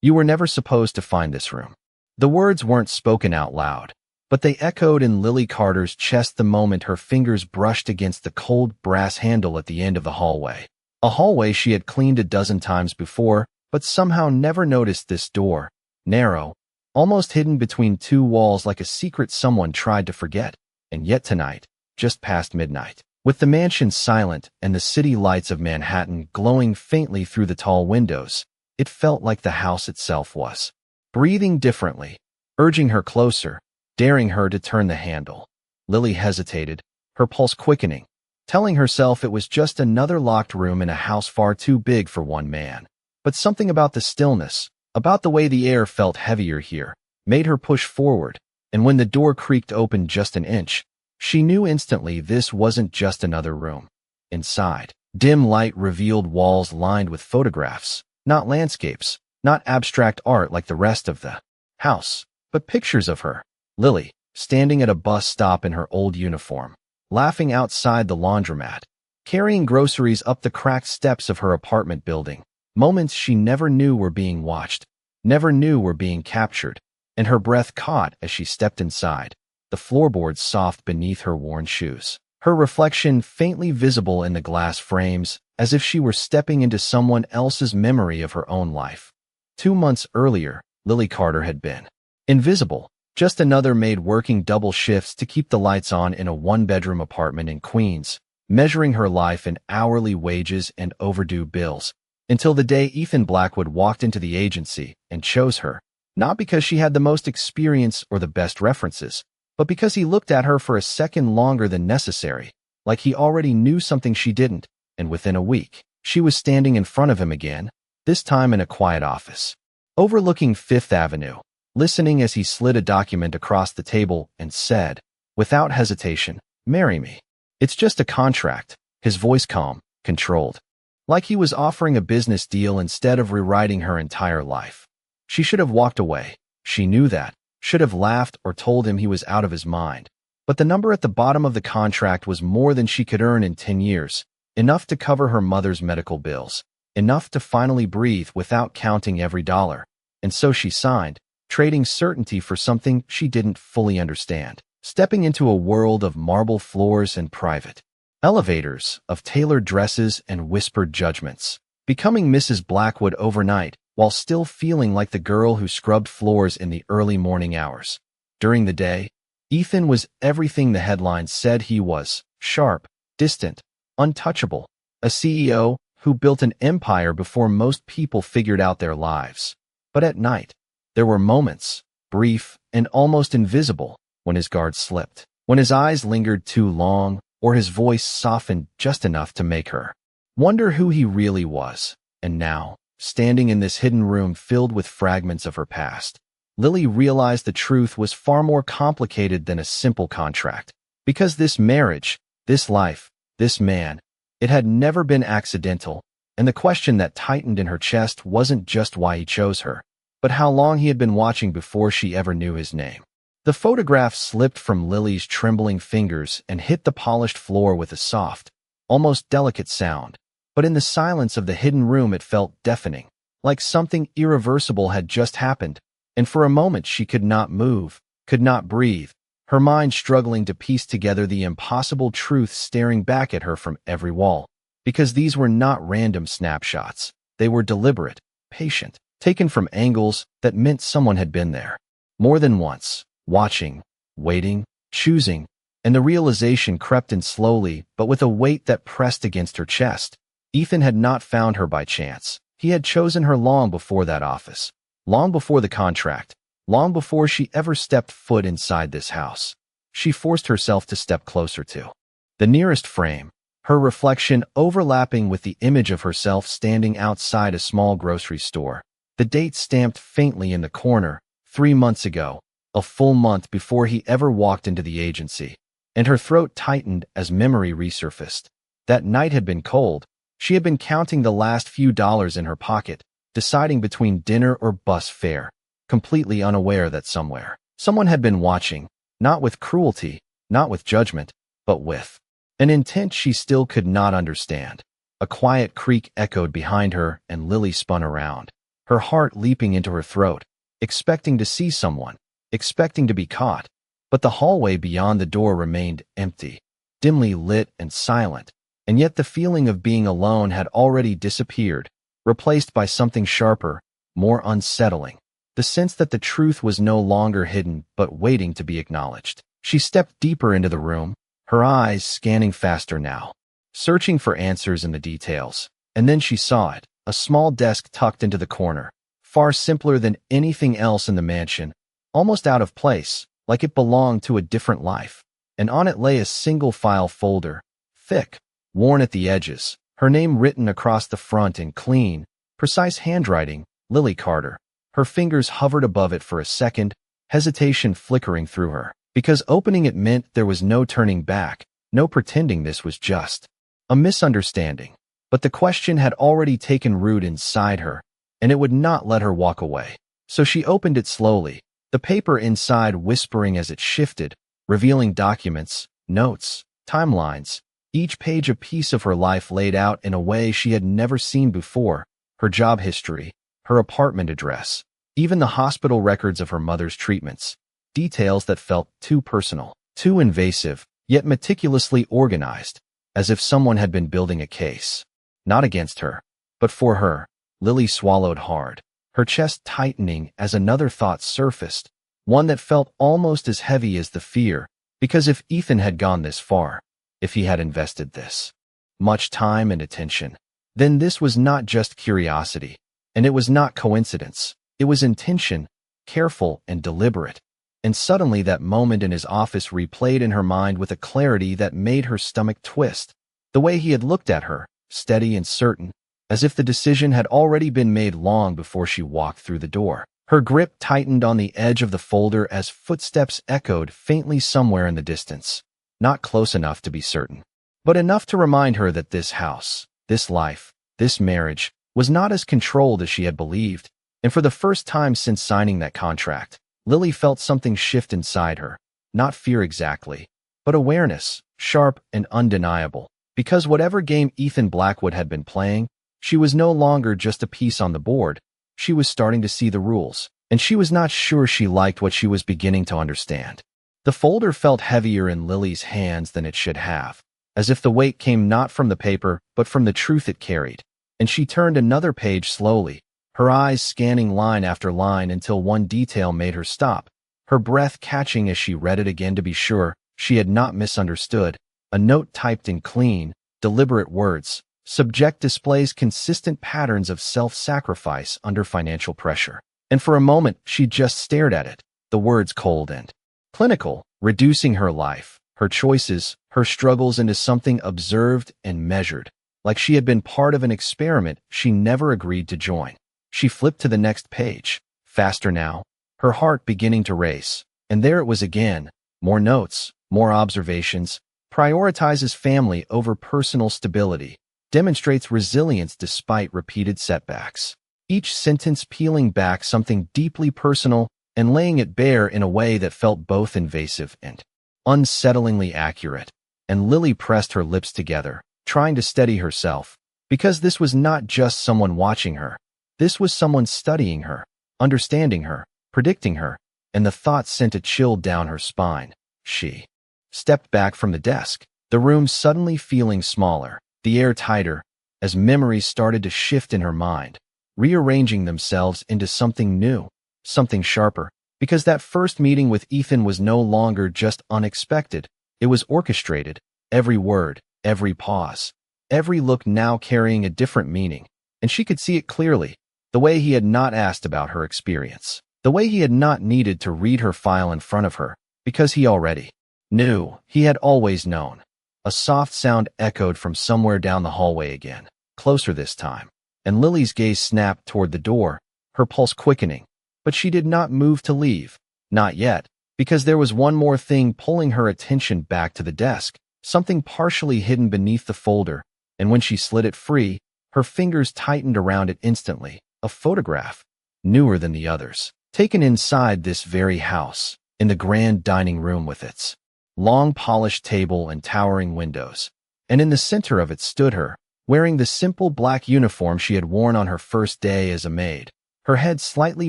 "You were never supposed to find this room." The words weren't spoken out loud, but they echoed in Lily Carter's chest the moment her fingers brushed against the cold brass handle at the end of the hallway. A hallway she had cleaned a dozen times before, but somehow never noticed this door, narrow, almost hidden between two walls like a secret someone tried to forget. And yet tonight, just past midnight, with the mansion silent and the city lights of Manhattan glowing faintly through the tall windows, it felt like the house itself was breathing differently, urging her closer, daring her to turn the handle. Lily hesitated, her pulse quickening, telling herself it was just another locked room in a house far too big for one man. But something about the stillness, about the way the air felt heavier here, made her push forward, and when the door creaked open just an inch, she knew instantly this wasn't just another room. Inside, dim light revealed walls lined with photographs, not landscapes, not abstract art like the rest of the house, but pictures of her, Lily, standing at a bus stop in her old uniform, laughing outside the laundromat, carrying groceries up the cracked steps of her apartment building, moments she never knew were being watched, never knew were being captured, and her breath caught as she stepped inside, the floorboards soft beneath her worn shoes, her reflection faintly visible in the glass frames, as if she were stepping into someone else's memory of her own life. 2 months earlier, Lily Carter had been invisible, just another maid working double shifts to keep the lights on in a one-bedroom apartment in Queens, measuring her life in hourly wages and overdue bills, until the day Ethan Blackwood walked into the agency and chose her, not because she had the most experience or the best references, but because he looked at her for a second longer than necessary, like he already knew something she didn't, and within a week, she was standing in front of him again, this time in a quiet office, overlooking Fifth Avenue, listening as he slid a document across the table and said, without hesitation, "Marry me." "It's just a contract," his voice calm, controlled, like he was offering a business deal instead of rewriting her entire life. She should have walked away, she knew that, should have laughed or told him he was out of his mind. But the number at the bottom of the contract was more than she could earn in 10 years, enough to cover her mother's medical bills, enough to finally breathe without counting every dollar. And so she signed, trading certainty for something she didn't fully understand, stepping into a world of marble floors and private elevators, of tailored dresses and whispered judgments, becoming Mrs. Blackwood overnight while still feeling like the girl who scrubbed floors in the early morning hours. During the day, Ethan was everything the headlines said he was: sharp, distant, untouchable, a CEO who built an empire before most people figured out their lives. But at night, there were moments, brief and almost invisible, when his guard slipped, when his eyes lingered too long, or his voice softened just enough to make her wonder who he really was. And now, standing in this hidden room filled with fragments of her past, Lily realized the truth was far more complicated than a simple contract. Because this marriage, this life, this man, it had never been accidental, and the question that tightened in her chest wasn't just why he chose her, but how long he had been watching before she ever knew his name. The photograph slipped from Lily's trembling fingers and hit the polished floor with a soft, almost delicate sound, but in the silence of the hidden room it felt deafening, like something irreversible had just happened, and for a moment she could not move, could not breathe, her mind struggling to piece together the impossible truth staring back at her from every wall. Because these were not random snapshots, they were deliberate, patient, taken from angles that meant someone had been there, more than once, watching, waiting, choosing, and the realization crept in slowly but with a weight that pressed against her chest. Ethan had not found her by chance. He had chosen her long before that office, long before the contract, long before she ever stepped foot inside this house. She forced herself to step closer to the nearest frame, her reflection overlapping with the image of herself standing outside a small grocery store, the date stamped faintly in the corner, 3 months ago, a full month before he ever walked into the agency, and her throat tightened as memory resurfaced. That night had been cold. She had been counting the last few dollars in her pocket, deciding between dinner or bus fare, completely unaware that somewhere, someone had been watching, not with cruelty, not with judgment, but with an intent she still could not understand. A quiet creak echoed behind her, and Lily spun around. her heart leaping into her throat, expecting to see someone, expecting to be caught. But the hallway beyond the door remained empty, dimly lit and silent, and yet the feeling of being alone had already disappeared, replaced by something sharper, more unsettling, the sense that the truth was no longer hidden but waiting to be acknowledged. She stepped deeper into the room, her eyes scanning faster now, searching for answers in the details. And then she saw it, a small desk tucked into the corner, far simpler than anything else in the mansion, almost out of place, like it belonged to a different life. And on it lay a single file folder, thick, worn at the edges, her name written across the front in clean, precise handwriting, Lily Carter. Her fingers hovered above it for a second, hesitation flickering through her, because opening it meant there was no turning back, no pretending this was just a misunderstanding. But the question had already taken root inside her, and it would not let her walk away. So she opened it slowly, the paper inside whispering as it shifted, revealing documents, notes, timelines, each page a piece of her life laid out in a way she had never seen before, her job history, her apartment address, even the hospital records of her mother's treatments, details that felt too personal, too invasive, yet meticulously organized, as if someone had been building a case. Not against her, but for her. Lily swallowed hard, her chest tightening as another thought surfaced, one that felt almost as heavy as the fear, because if Ethan had gone this far, if he had invested this much time and attention, then this was not just curiosity, and it was not coincidence. It was intention, careful and deliberate. And suddenly that moment in his office replayed in her mind with a clarity that made her stomach twist. The way he had looked at her, steady and certain, as if the decision had already been made long before she walked through the door. Her grip tightened on the edge of the folder as footsteps echoed faintly somewhere in the distance. Not close enough to be certain, but enough to remind her that this house, this life, this marriage, was not as controlled as she had believed. And for the first time since signing that contract, Lily felt something shift inside her. Not fear exactly, but awareness, sharp and undeniable. Because whatever game Ethan Blackwood had been playing, she was no longer just a piece on the board. She was starting to see the rules, and she was not sure she liked what she was beginning to understand. The folder felt heavier in Lily's hands than it should have, as if the weight came not from the paper, but from the truth it carried. And she turned another page slowly, her eyes scanning line after line until one detail made her stop, her breath catching as she read it again to be sure she had not misunderstood. A note typed in clean, deliberate words. Subject displays consistent patterns of self-sacrifice under financial pressure. And for a moment, she just stared at it, the words cold and clinical, reducing her life, her choices, her struggles into something observed and measured, like she had been part of an experiment she never agreed to join. She flipped to the next page, faster now, her heart beginning to race. And there it was again, more notes, more observations, prioritizes family over personal stability, demonstrates resilience despite repeated setbacks. Each sentence peeling back something deeply personal and laying it bare in a way that felt both invasive and unsettlingly accurate. And Lily pressed her lips together, trying to steady herself, because this was not just someone watching her. This was someone studying her, understanding her, predicting her, and the thought sent a chill down her spine. She stepped back from the desk, the room suddenly feeling smaller, the air tighter, as memories started to shift in her mind, rearranging themselves into something new, something sharper, because that first meeting with Ethan was no longer just unexpected, it was orchestrated, every word, every pause, every look now carrying a different meaning, and she could see it clearly, the way he had not asked about her experience, the way he had not needed to read her file in front of her, because he already knew, he had always known. A soft sound echoed from somewhere down the hallway again, closer this time, and Lily's gaze snapped toward the door, her pulse quickening. But she did not move to leave, not yet, because there was one more thing pulling her attention back to the desk, something partially hidden beneath the folder, and when she slid it free, her fingers tightened around it instantly. A photograph, newer than the others, taken inside this very house, in the grand dining room with its long polished table and towering windows, and in the center of it stood her, wearing the simple black uniform she had worn on her first day as a maid, Her head slightly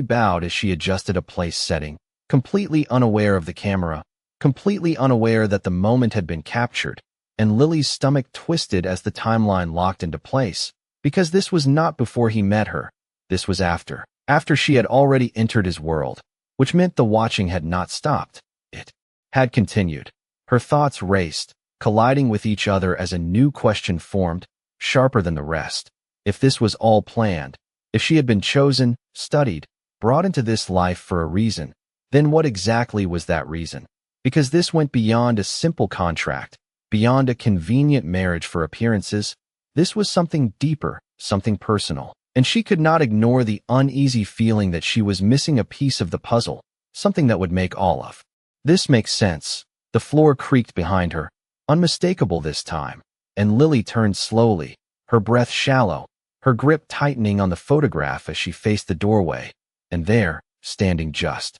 bowed as she adjusted a place setting, completely unaware of the camera, completely unaware that the moment had been captured, and Lily's stomach twisted as the timeline locked into place, because this was not before he met her. This was after. After she had already entered his world, which meant the watching had not stopped. It had continued. Her thoughts raced, colliding with each other as a new question formed, sharper than the rest. If this was all planned, if she had been chosen, studied, brought into this life for a reason, then what exactly was that reason? Because this went beyond a simple contract, beyond a convenient marriage for appearances. This was something deeper, something personal. And she could not ignore the uneasy feeling that she was missing a piece of the puzzle, something that would make all of this make sense. The floor creaked behind her, unmistakable this time, and Lily turned slowly, her breath shallow, her grip tightening on the photograph as she faced the doorway. And there, standing just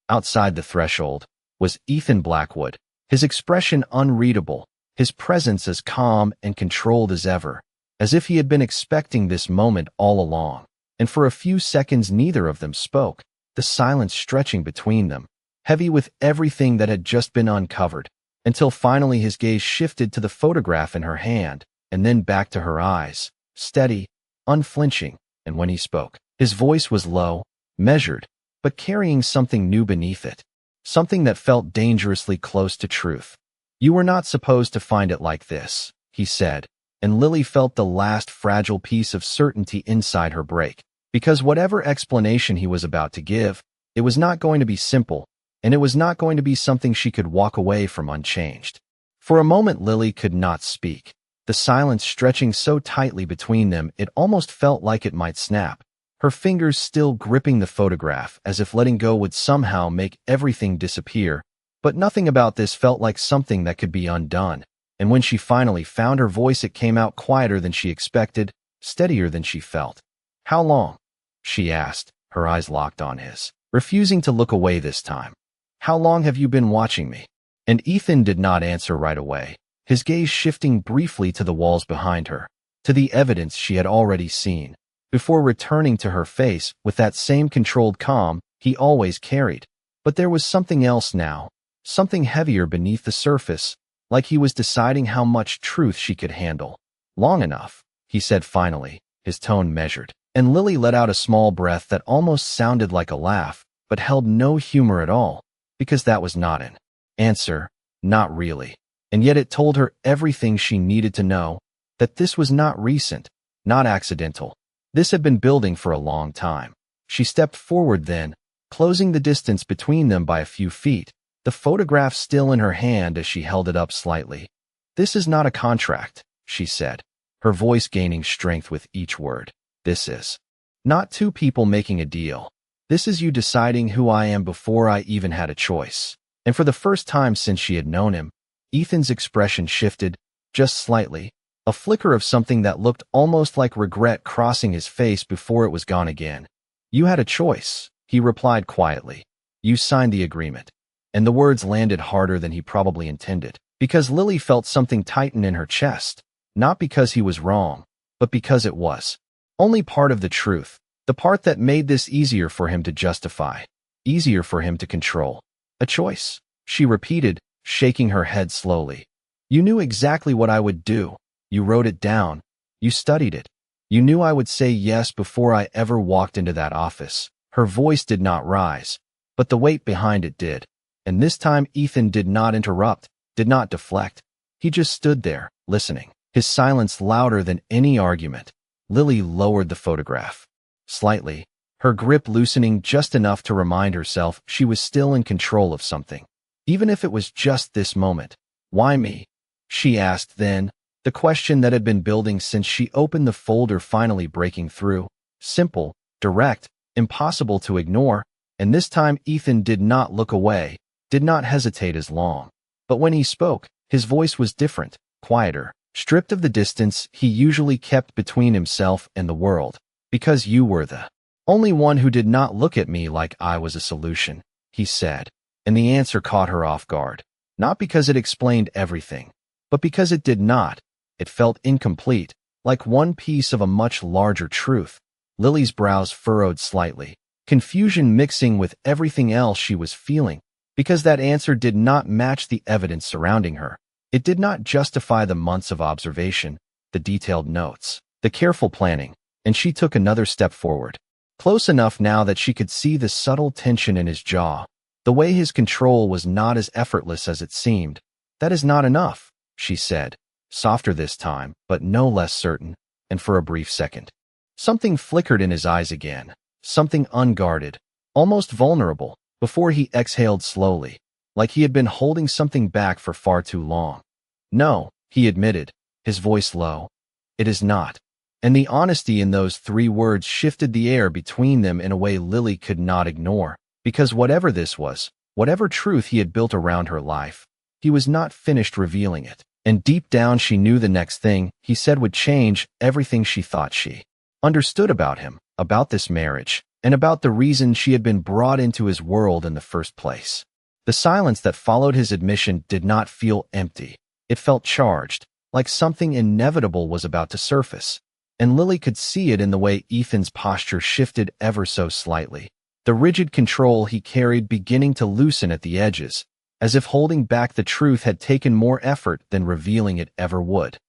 outside the threshold, was Ethan Blackwood, his expression unreadable, his presence as calm and controlled as ever, as if he had been expecting this moment all along. And for a few seconds neither of them spoke, the silence stretching between them, heavy with everything that had just been uncovered, until finally his gaze shifted to the photograph in her hand, and then back to her eyes, steady, unflinching. And when he spoke, his voice was low, measured, but carrying something new beneath it, something that felt dangerously close to truth. "You were not supposed to find it like this," he said, and Lily felt the last fragile piece of certainty inside her break, because whatever explanation he was about to give, it was not going to be simple, and it was not going to be something she could walk away from unchanged. For a moment Lily could not speak, the silence stretching so tightly between them it almost felt like it might snap, her fingers still gripping the photograph as if letting go would somehow make everything disappear. But nothing about this felt like something that could be undone. And when she finally found her voice, it came out quieter than she expected, steadier than she felt. "How long?" she asked, her eyes locked on his, refusing to look away this time. "How long have you been watching me?" And Ethan did not answer right away, his gaze shifting briefly to the walls behind her, to the evidence she had already seen, before returning to her face with that same controlled calm he always carried. But there was something else now, something heavier beneath the surface, like he was deciding how much truth she could handle. "Long enough," he said finally, his tone measured, and Lily let out a small breath that almost sounded like a laugh, but held no humor at all, because that was not an answer, not really. And yet it told her everything she needed to know, that this was not recent, not accidental. This had been building for a long time. She stepped forward then, closing the distance between them by a few feet, the photograph still in her hand as she held it up slightly. "This is not a contract," she said, her voice gaining strength with each word. "This is not two people making a deal. This is you deciding who I am before I even had a choice." And for the first time since she had known him, Ethan's expression shifted, just slightly, a flicker of something that looked almost like regret crossing his face before it was gone again. "You had a choice," he replied quietly. "You signed the agreement." And the words landed harder than he probably intended, because Lily felt something tighten in her chest, not because he was wrong, but because it was only part of the truth, the part that made this easier for him to justify, easier for him to control. "A choice," she repeated, shaking her head slowly. "You knew exactly what I would do. You wrote it down. You studied it. You knew I would say yes before I ever walked into that office." Her voice did not rise, but the weight behind it did. And this time Ethan did not interrupt, did not deflect. He just stood there, listening, his silence louder than any argument. Lily lowered the photograph slightly, her grip loosening just enough to remind herself she was still in control of something, even if it was just this moment. "Why me?" she asked then, the question that had been building since she opened the folder finally breaking through. Simple, direct, impossible to ignore, and this time Ethan did not look away, did not hesitate as long. But when he spoke, his voice was different, quieter, stripped of the distance he usually kept between himself and the world. "Because you were the only one who did not look at me like I was a solution," he said, and the answer caught her off guard. Not because it explained everything, but because it did not. It felt incomplete, like one piece of a much larger truth. Lily's brows furrowed slightly, confusion mixing with everything else she was feeling, because that answer did not match the evidence surrounding her. It did not justify the months of observation, the detailed notes, the careful planning, and she took another step forward. Close enough now that she could see the subtle tension in his jaw, the way his control was not as effortless as it seemed. "That is not enough," she said, softer this time, but no less certain, and for a brief second. Something flickered in his eyes again, something unguarded, almost vulnerable, before he exhaled slowly, like he had been holding something back for far too long. "No," he admitted, his voice low. "It is not." And the honesty in those 3 words shifted the air between them in a way Lily could not ignore, because whatever this was, whatever truth he had built around her life, he was not finished revealing it. And deep down she knew the next thing he said would change everything she thought she understood about him, about this marriage, and about the reason she had been brought into his world in the first place. The silence that followed his admission did not feel empty. It felt charged, like something inevitable was about to surface. And Lily could see it in the way Ethan's posture shifted ever so slightly, the rigid control he carried beginning to loosen at the edges, as if holding back the truth had taken more effort than revealing it ever would.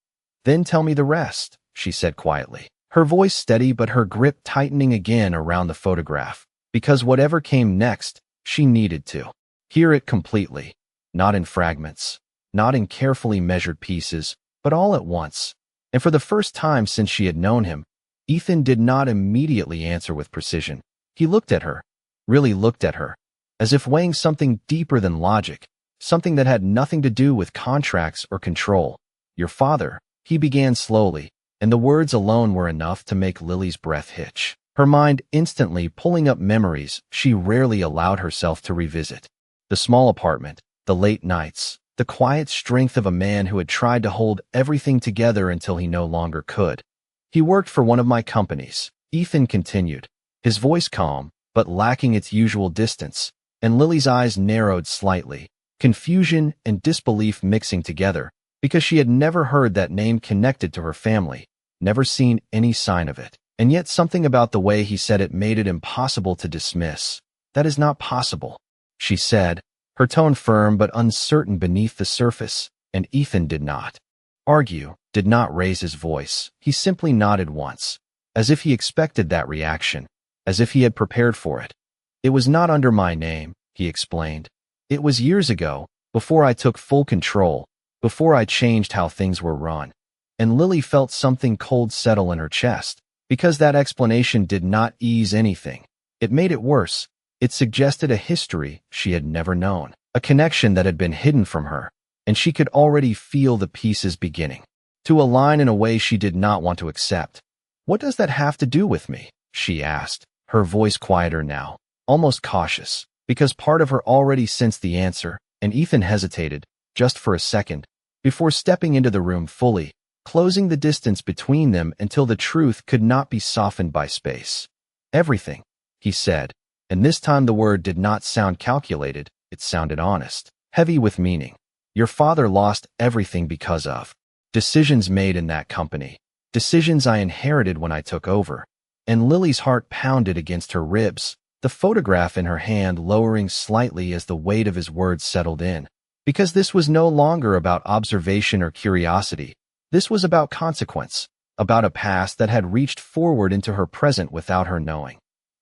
"Then tell me the rest," she said quietly, her voice steady but her grip tightening again around the photograph, because whatever came next, she needed to hear it completely, not in fragments, not in carefully measured pieces, but all at once. And for the first time since she had known him, Ethan did not immediately answer with precision. He looked at her, really looked at her, as if weighing something deeper than logic, something that had nothing to do with contracts or control. "Your father," he began slowly, and the words alone were enough to make Lily's breath hitch, her mind instantly pulling up memories she rarely allowed herself to revisit. The small apartment, the late nights, the quiet strength of a man who had tried to hold everything together until he no longer could. "He worked for one of my companies," Ethan continued, his voice calm, but lacking its usual distance, and Lily's eyes narrowed slightly, confusion and disbelief mixing together, because she had never heard that name connected to her family, never seen any sign of it. And yet something about the way he said it made it impossible to dismiss. "That is not possible," she said, her tone firm but uncertain beneath the surface, and Ethan did not argue, did not raise his voice. He simply nodded once, as if he expected that reaction, as if he had prepared for it. "It was not under my name," he explained. "It was years ago, before I took full control, before I changed how things were run." And Lily felt something cold settle in her chest, because that explanation did not ease anything. It made it worse. It suggested a history she had never known, a connection that had been hidden from her, and she could already feel the pieces beginning to align in a way she did not want to accept. "What does that have to do with me?" she asked, her voice quieter now, almost cautious, because part of her already sensed the answer, and Ethan hesitated, just for a second, before stepping into the room fully, closing the distance between them until the truth could not be softened by space. "Everything," he said, and this time the word did not sound calculated, it sounded honest, heavy with meaning. "Your father lost everything because of decisions made in that company, decisions I inherited when I took over." And Lily's heart pounded against her ribs, the photograph in her hand lowering slightly as the weight of his words settled in. Because this was no longer about observation or curiosity. This was about consequence, about a past that had reached forward into her present without her knowing.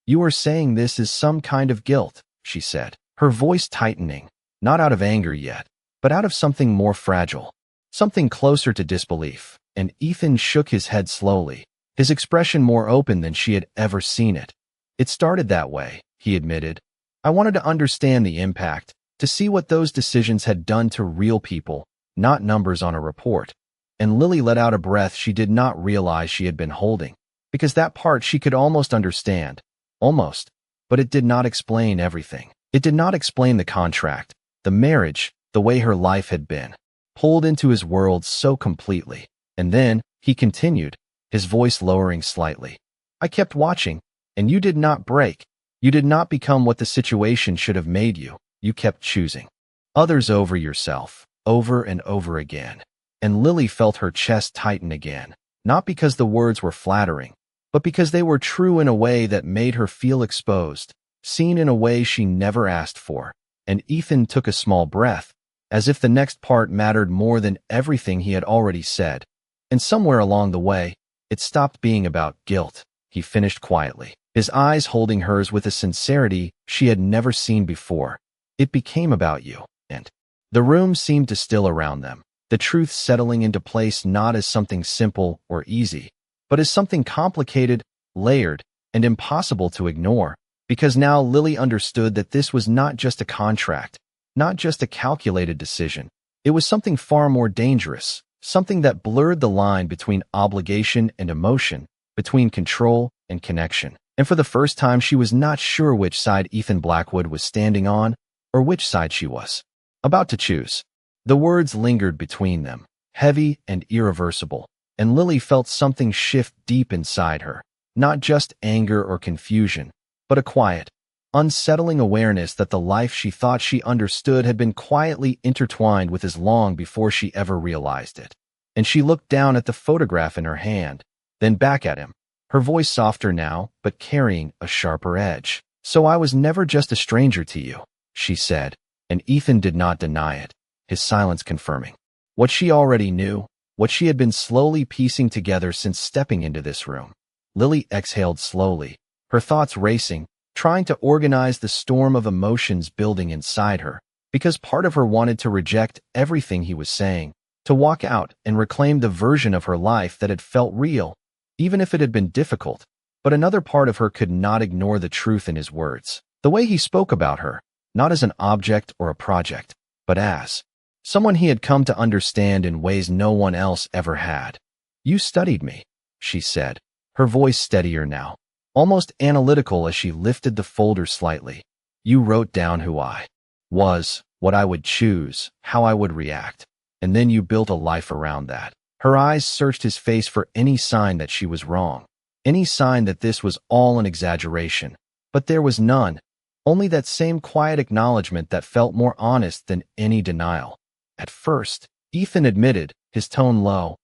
"You are saying this is some kind of guilt," she said, her voice tightening, not out of anger yet, but out of something more fragile, something closer to disbelief. And Ethan shook his head slowly, his expression more open than she had ever seen it. "It started that way," he admitted. "I wanted to understand the impact, to see what those decisions had done to real people, not numbers on a report." And Lily let out a breath she did not realize she had been holding, because that part she could almost understand. Almost. But it did not explain everything. It did not explain the contract, the marriage, the way her life had been pulled into his world so completely. And then, he continued, his voice lowering slightly, "I kept watching, and you did not break. You did not become what the situation should have made you. You kept choosing others over yourself, over and over again." And Lily felt her chest tighten again, not because the words were flattering, but because they were true in a way that made her feel exposed, seen in a way she never asked for. And Ethan took a small breath, as if the next part mattered more than everything he had already said. And somewhere along the way, it stopped being about guilt. He finished quietly, his eyes holding hers with a sincerity she had never seen before. It became about you. And the room seemed to still around them, the truth settling into place not as something simple or easy, but as something complicated, layered, and impossible to ignore, because now Lily understood that this was not just a contract, not just a calculated decision. It was something far more dangerous, something that blurred the line between obligation and emotion, between control and connection. And for the first time, she was not sure which side Ethan Blackwood was standing on, or which side she was about to choose. The words lingered between them, heavy and irreversible, and Lily felt something shift deep inside her, not just anger or confusion, but a quiet, unsettling awareness that the life she thought she understood had been quietly intertwined with his long before she ever realized it. And she looked down at the photograph in her hand, then back at him, her voice softer now, but carrying a sharper edge. "So I was never just a stranger to you," she said, and Ethan did not deny it, his silence confirming what she already knew, what she had been slowly piecing together since stepping into this room. Lily exhaled slowly, her thoughts racing, trying to organize the storm of emotions building inside her, because part of her wanted to reject everything he was saying, to walk out and reclaim the version of her life that had felt real, even if it had been difficult. But another part of her could not ignore the truth in his words, the way he spoke about her, not as an object or a project, but as someone he had come to understand in ways no one else ever had. "You studied me," she said, her voice steadier now, almost analytical as she lifted the folder slightly. "You wrote down who I was, what I would choose, how I would react, and then you built a life around that." Her eyes searched his face for any sign that she was wrong, any sign that this was all an exaggeration. But there was none, only that same quiet acknowledgement that felt more honest than any denial. "At first," Ethan admitted, his tone low,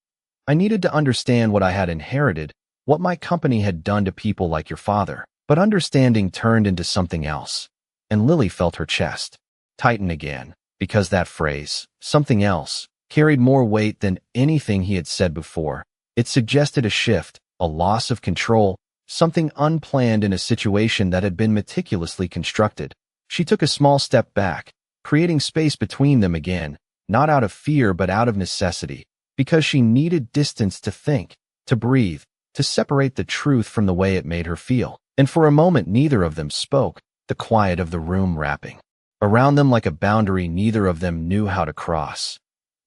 "I needed to understand what I had inherited, what my company had done to people like your father." But understanding turned into something else, and Lily felt her chest tighten again, because that phrase, something else, carried more weight than anything he had said before. It suggested a shift, a loss of control, something unplanned in a situation that had been meticulously constructed. She took a small step back, creating space between them again, not out of fear but out of necessity, because she needed distance to think, to breathe, to separate the truth from the way it made her feel. And for a moment neither of them spoke, the quiet of the room wrapping around them like a boundary neither of them knew how to cross.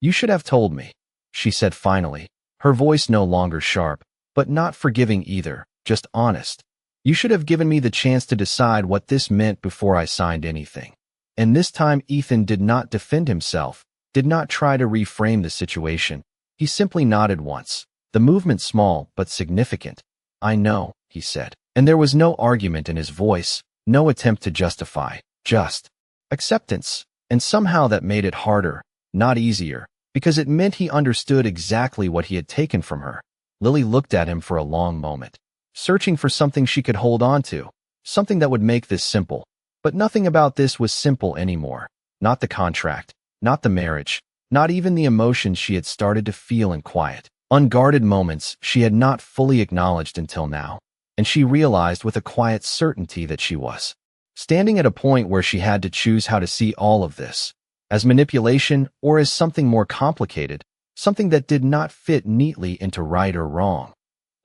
"You should have told me," she said finally, her voice no longer sharp, but not forgiving either, just honest. "You should have given me the chance to decide what this meant before I signed anything." And this time Ethan did not defend himself, did not try to reframe the situation. He simply nodded once, the movement small but significant. "I know," he said, and there was no argument in his voice, no attempt to justify, just acceptance. And somehow that made it harder, not easier, because it meant he understood exactly what he had taken from her. Lily looked at him for a long moment, searching for something she could hold on to, something that would make this simple. But nothing about this was simple anymore. Not the contract, not the marriage, not even the emotions she had started to feel in quiet, unguarded moments she had not fully acknowledged until now. And she realized with a quiet certainty that she was standing at a point where she had to choose how to see all of this, as manipulation or as something more complicated, something that did not fit neatly into right or wrong.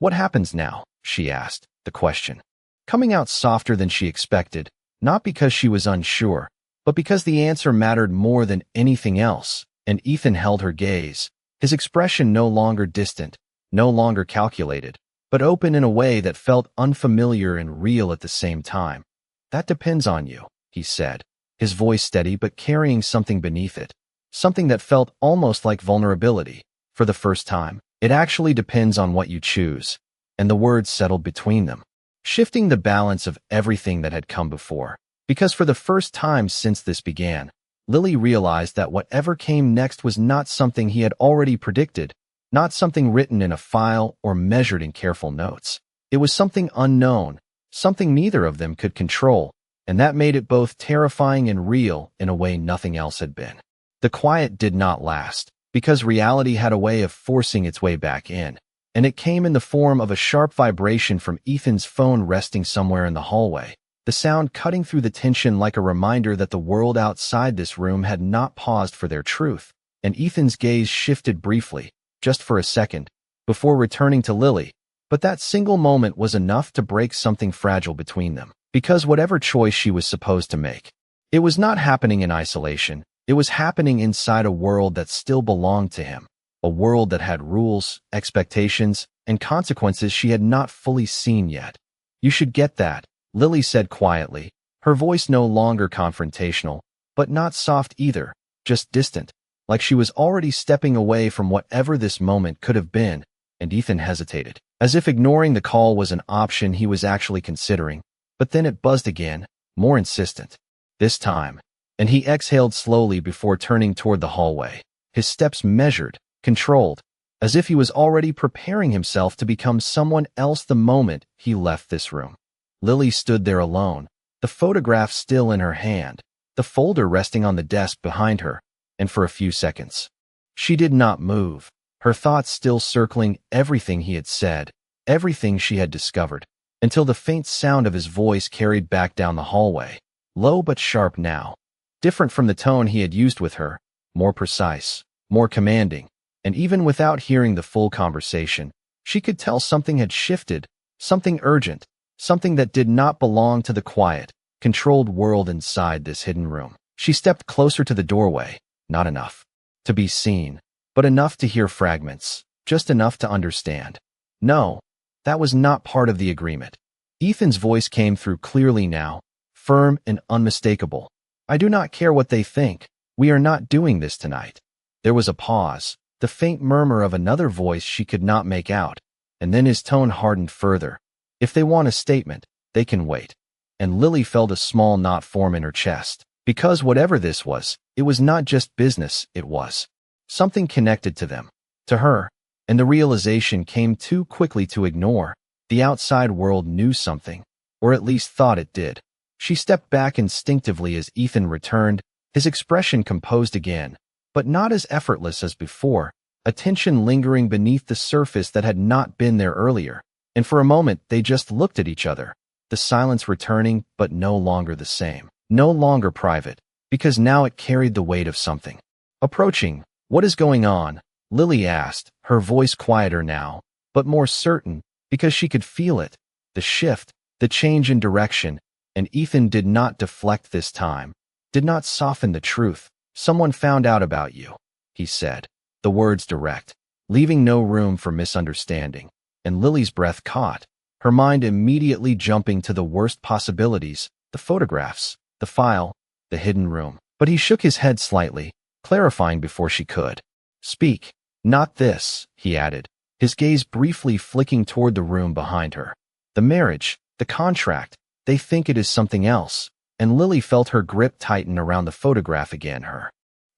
"What happens now?" she asked, the question coming out softer than she expected, not because she was unsure, but because the answer mattered more than anything else. And Ethan held her gaze, his expression no longer distant, no longer calculated, but open in a way that felt unfamiliar and real at the same time. "That depends on you," he said, his voice steady but carrying something beneath it, something that felt almost like vulnerability. "For the first time, it actually depends on what you choose." And the words settled between them, shifting the balance of everything that had come before. Because for the first time since this began, Lily realized that whatever came next was not something he had already predicted, not something written in a file or measured in careful notes. It was something unknown, something neither of them could control, and that made it both terrifying and real in a way nothing else had been. The quiet did not last, because reality had a way of forcing its way back in, and it came in the form of a sharp vibration from Ethan's phone resting somewhere in the hallway, the sound cutting through the tension like a reminder that the world outside this room had not paused for their truth. And Ethan's gaze shifted briefly, just for a second, before returning to Lily, but that single moment was enough to break something fragile between them, because whatever choice she was supposed to make, it was not happening in isolation. It was happening inside a world that still belonged to him, a world that had rules, expectations, and consequences she had not fully seen yet. "You should get that," Lily said quietly, her voice no longer confrontational, but not soft either, just distant, like she was already stepping away from whatever this moment could have been, and Ethan hesitated, as if ignoring the call was an option he was actually considering, but then it buzzed again, more insistent. This time, and he exhaled slowly before turning toward the hallway, his steps measured, controlled, as if he was already preparing himself to become someone else the moment he left this room. Lily stood there alone, the photograph still in her hand, the folder resting on the desk behind her, and for a few seconds, she did not move, her thoughts still circling everything he had said, everything she had discovered, until the faint sound of his voice carried back down the hallway, low but sharp now, different from the tone he had used with her, more precise, more commanding, and even without hearing the full conversation, she could tell something had shifted, something urgent, something that did not belong to the quiet, controlled world inside this hidden room. She stepped closer to the doorway, not enough to be seen, but enough to hear fragments, just enough to understand. No, that was not part of the agreement. Ethan's voice came through clearly now, firm and unmistakable. "I do not care what they think. We are not doing this tonight." There was a pause, the faint murmur of another voice she could not make out, and then his tone hardened further. "If they want a statement, they can wait." And Lily felt a small knot form in her chest, because whatever this was, it was not just business, it was something connected to them, to her, and the realization came too quickly to ignore. The outside world knew something, or at least thought it did. She stepped back instinctively as Ethan returned, his expression composed again, but not as effortless as before, a tension lingering beneath the surface that had not been there earlier. And for a moment they just looked at each other, the silence returning but no longer the same, no longer private, because now it carried the weight of something approaching. "What is going on?" Lily asked, her voice quieter now, but more certain, because she could feel it, the shift, the change in direction, and Ethan did not deflect this time, did not soften the truth. "Someone found out about you," he said, the words direct, leaving no room for misunderstanding, and Lily's breath caught, her mind immediately jumping to the worst possibilities, the photographs, the file, the hidden room. But he shook his head slightly, clarifying before she could speak. "Not this," he added, his gaze briefly flicking toward the room behind her. "The marriage, the contract, they think it is something else." And Lily felt her grip tighten around the photograph again, her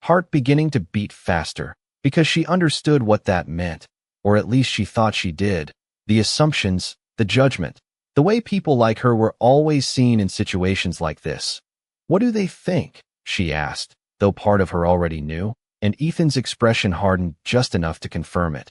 heart beginning to beat faster, because she understood what that meant, or at least she thought she did. The assumptions, the judgment, the way people like her were always seen in situations like this. "What do they think?" she asked, though part of her already knew, and Ethan's expression hardened just enough to confirm it.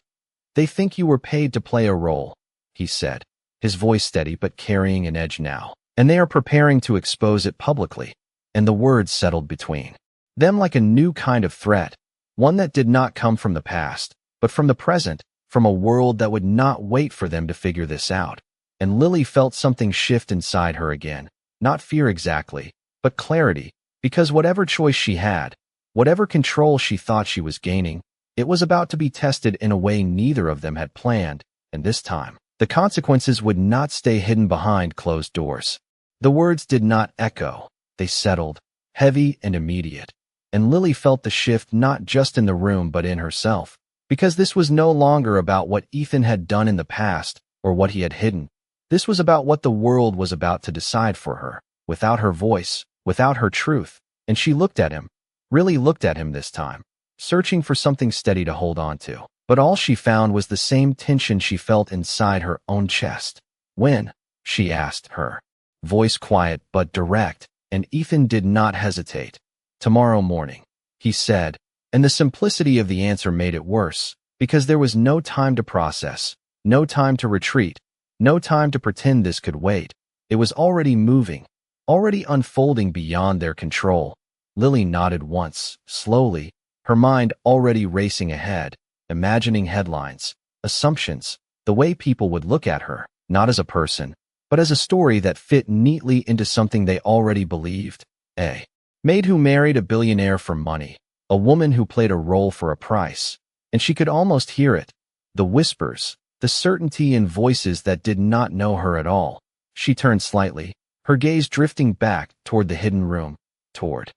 "They think you were paid to play a role," he said, his voice steady but carrying an edge now, "and they are preparing to expose it publicly." And the words settled between them like a new kind of threat, one that did not come from the past, but from the present, from a world that would not wait for them to figure this out. And Lily felt something shift inside her again, not fear exactly, but clarity, because whatever choice she had, whatever control she thought she was gaining, it was about to be tested in a way neither of them had planned, and this time, the consequences would not stay hidden behind closed doors. The words did not echo, they settled, heavy and immediate, and Lily felt the shift not just in the room but in herself, because this was no longer about what Ethan had done in the past or what he had hidden. This was about what the world was about to decide for her, without her voice, without her truth, and she looked at him, really looked at him this time, searching for something steady to hold on to. But all she found was the same tension she felt inside her own chest. When? She asked her. Voice quiet but direct, and Ethan did not hesitate. Tomorrow morning, he said, and the simplicity of the answer made it worse, because there was no time to process, no time to retreat, no time to pretend this could wait. It was already moving, already unfolding beyond their control. Lily nodded once, slowly, her mind already racing ahead, imagining headlines, assumptions, the way people would look at her, not as a person, but as a story that fit neatly into something they already believed. A maid who married a billionaire for money, a woman who played a role for a price, and she could almost hear it, the whispers, the certainty in voices that did not know her at all. She turned slightly, her gaze drifting back toward the hidden room, toward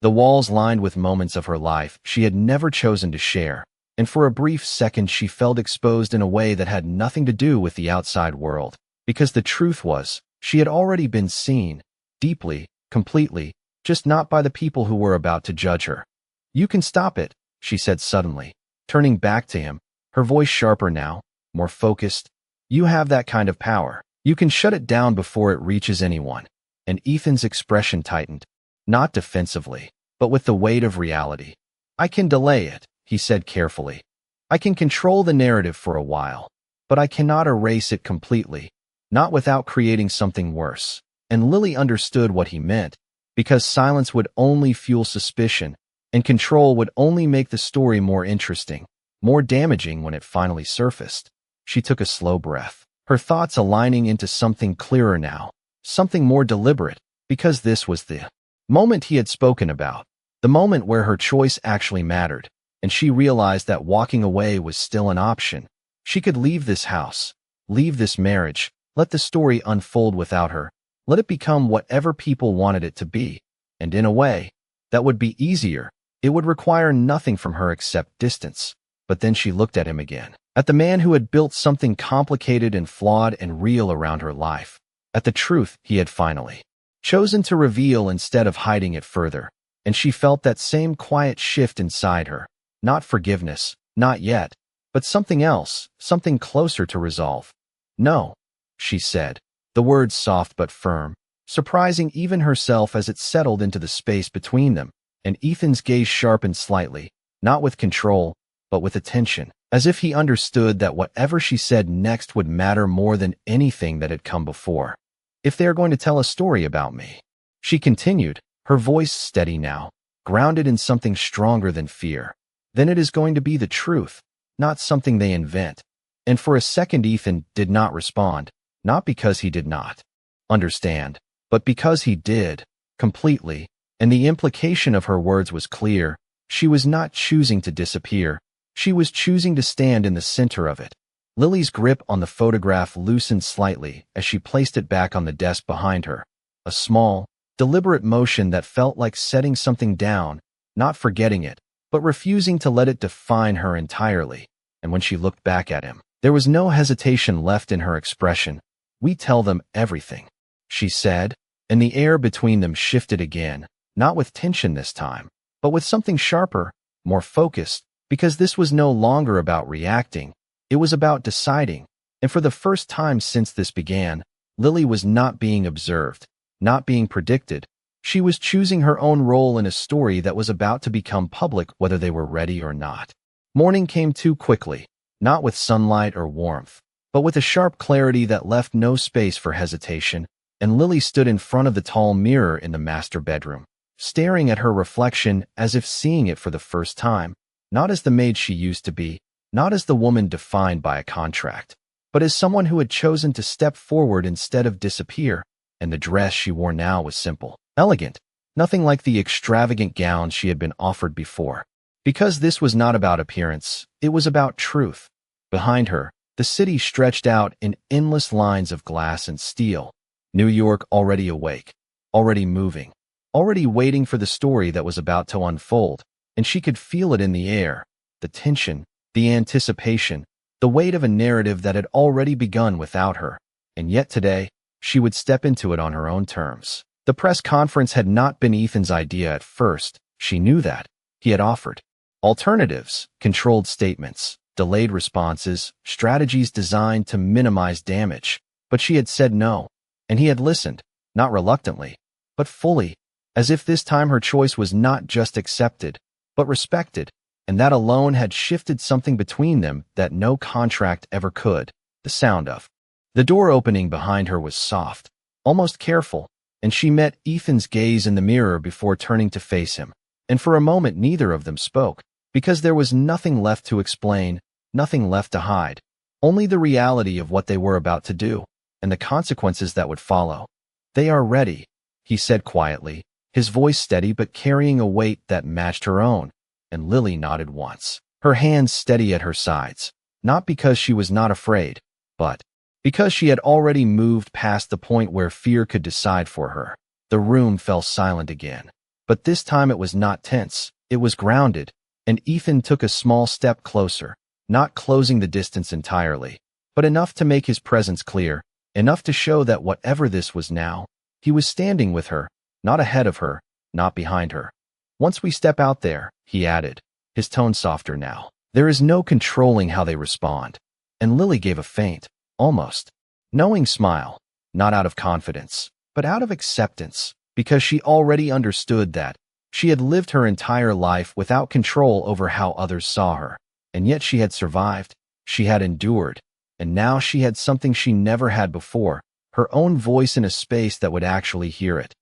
the walls lined with moments of her life she had never chosen to share, and for a brief second she felt exposed in a way that had nothing to do with the outside world, because the truth was, she had already been seen, deeply, completely, just not by the people who were about to judge her. "You can stop it," she said suddenly, turning back to him, her voice sharper now, more focused. "You have that kind of power. You can shut it down before it reaches anyone." And Ethan's expression tightened, not defensively, but with the weight of reality. "I can delay it," he said carefully. "I can control the narrative for a while, but I cannot erase it completely, not without creating something worse." And Lily understood what he meant, because silence would only fuel suspicion, and control would only make the story more interesting, more damaging when it finally surfaced. She took a slow breath, her thoughts aligning into something clearer now, something more deliberate, because this was the moment he had spoken about, the moment where her choice actually mattered, and she realized that walking away was still an option. She could leave this house, leave this marriage, let the story unfold without her, let it become whatever people wanted it to be, and in a way, that would be easier. It would require nothing from her except distance. But then she looked at him again, at the man who had built something complicated and flawed and real around her life, at the truth he had finally chosen to reveal instead of hiding it further, and she felt that same quiet shift inside her, not forgiveness, not yet, but something else, something closer to resolve. "No," she said, the words soft but firm, surprising even herself as it settled into the space between them, and Ethan's gaze sharpened slightly, not with control, but with attention, as if he understood that whatever she said next would matter more than anything that had come before. "If they are going to tell a story about me," she continued, her voice steady now, grounded in something stronger than fear, "then it is going to be the truth, not something they invent." And for a second Ethan did not respond, not because he did not understand, but because he did, completely, and the implication of her words was clear. She was not choosing to disappear. She was choosing to stand in the center of it. Lily's grip on the photograph loosened slightly as she placed it back on the desk behind her, a small, deliberate motion that felt like setting something down, not forgetting it, but refusing to let it define her entirely. And when she looked back at him, there was no hesitation left in her expression. "We tell them everything," she said, and the air between them shifted again, not with tension this time, but with something sharper, more focused, because this was no longer about reacting, it was about deciding, and for the first time since this began, Lily was not being observed, not being predicted. She was choosing her own role in a story that was about to become public whether they were ready or not. Morning came too quickly, not with sunlight or warmth, but with a sharp clarity that left no space for hesitation, and Lily stood in front of the tall mirror in the master bedroom, staring at her reflection as if seeing it for the first time, not as the maid she used to be, not as the woman defined by a contract, but as someone who had chosen to step forward instead of disappear. And the dress she wore now was simple, elegant, nothing like the extravagant gowns she had been offered before. Because this was not about appearance, it was about truth. Behind her, the city stretched out in endless lines of glass and steel. New York already awake, already moving, already waiting for the story that was about to unfold, and she could feel it in the air, the tension, the anticipation, the weight of a narrative that had already begun without her. And yet today, she would step into it on her own terms. The press conference had not been Ethan's idea at first. She knew that. He had offered alternatives, controlled statements, delayed responses, strategies designed to minimize damage. but she had said no, and he had listened, not reluctantly, but fully, as if this time her choice was not just accepted, but respected, and that alone had shifted something between them that no contract ever could. The sound of the door opening behind her was soft, almost careful, and she met Ethan's gaze in the mirror before turning to face him. And for a moment neither of them spoke, because there was nothing left to explain, nothing left to hide, only the reality of what they were about to do, and the consequences that would follow. "They are ready," he said quietly, his voice steady but carrying a weight that matched her own, and Lily nodded once, her hands steady at her sides, not because she was not afraid, but because she had already moved past the point where fear could decide for her. The room fell silent again, but this time it was not tense, it was grounded, and Ethan took a small step closer, not closing the distance entirely, but enough to make his presence clear, enough to show that whatever this was now, he was standing with her, not ahead of her, not behind her. "Once we step out there," he added, his tone softer now, "there is no controlling how they respond." And Lily gave a faint, almost knowing smile, not out of confidence, but out of acceptance, because she already understood that she had lived her entire life without control over how others saw her, and yet she had survived, she had endured, and now she had something she never had before, her own voice in a space that would actually hear it.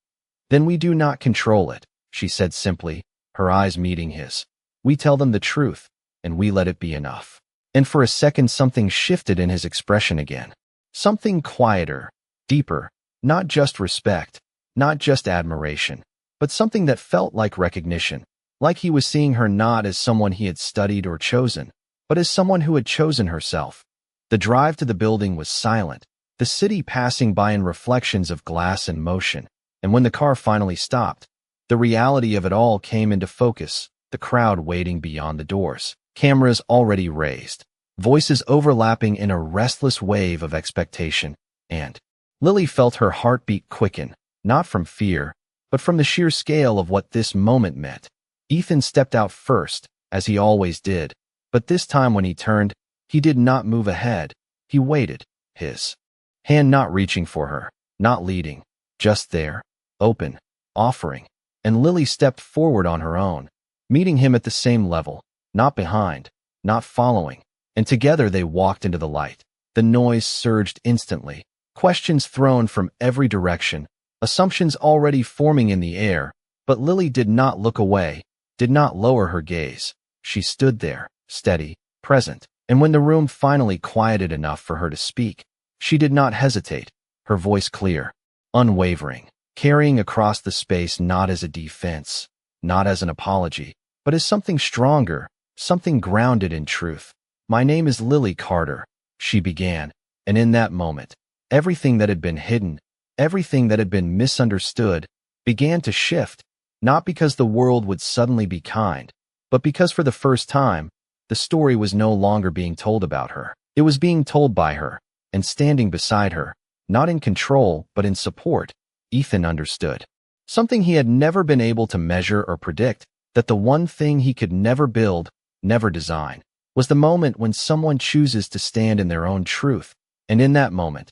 "Then we do not control it," she said simply, her eyes meeting his. "We tell them the truth, and we let it be enough." And for a second something shifted in his expression again. Something quieter, deeper, not just respect, not just admiration, but something that felt like recognition, like he was seeing her not as someone he had studied or chosen, but as someone who had chosen herself. The drive to the building was silent, the city passing by in reflections of glass and motion, and when the car finally stopped, the reality of it all came into focus, the crowd waiting beyond the doors, cameras already raised, voices overlapping in a restless wave of expectation, and Lily felt her heartbeat quicken, not from fear, but from the sheer scale of what this moment meant. Ethan stepped out first, as he always did, but this time when he turned, he did not move ahead, he waited, his hand not reaching for her, not leading, just there, open, offering, and Lily stepped forward on her own, meeting him at the same level, not behind, not following, and together they walked into the light. The noise surged instantly, questions thrown from every direction, assumptions already forming in the air, but Lily did not look away, did not lower her gaze. She stood there, steady, present, and when the room finally quieted enough for her to speak, she did not hesitate, her voice clear, unwavering, carrying across the space not as a defense, not as an apology, but as something stronger, something grounded in truth. "My name is Lily Carter," she began, and in that moment, everything that had been hidden, everything that had been misunderstood, began to shift, not because the world would suddenly be kind, but because for the first time, the story was no longer being told about her. It was being told by her, and standing beside her, not in control but in support, Ethan understood. Something he had never been able to measure or predict, that the one thing he could never build, never design, was the moment when someone chooses to stand in their own truth, and in that moment,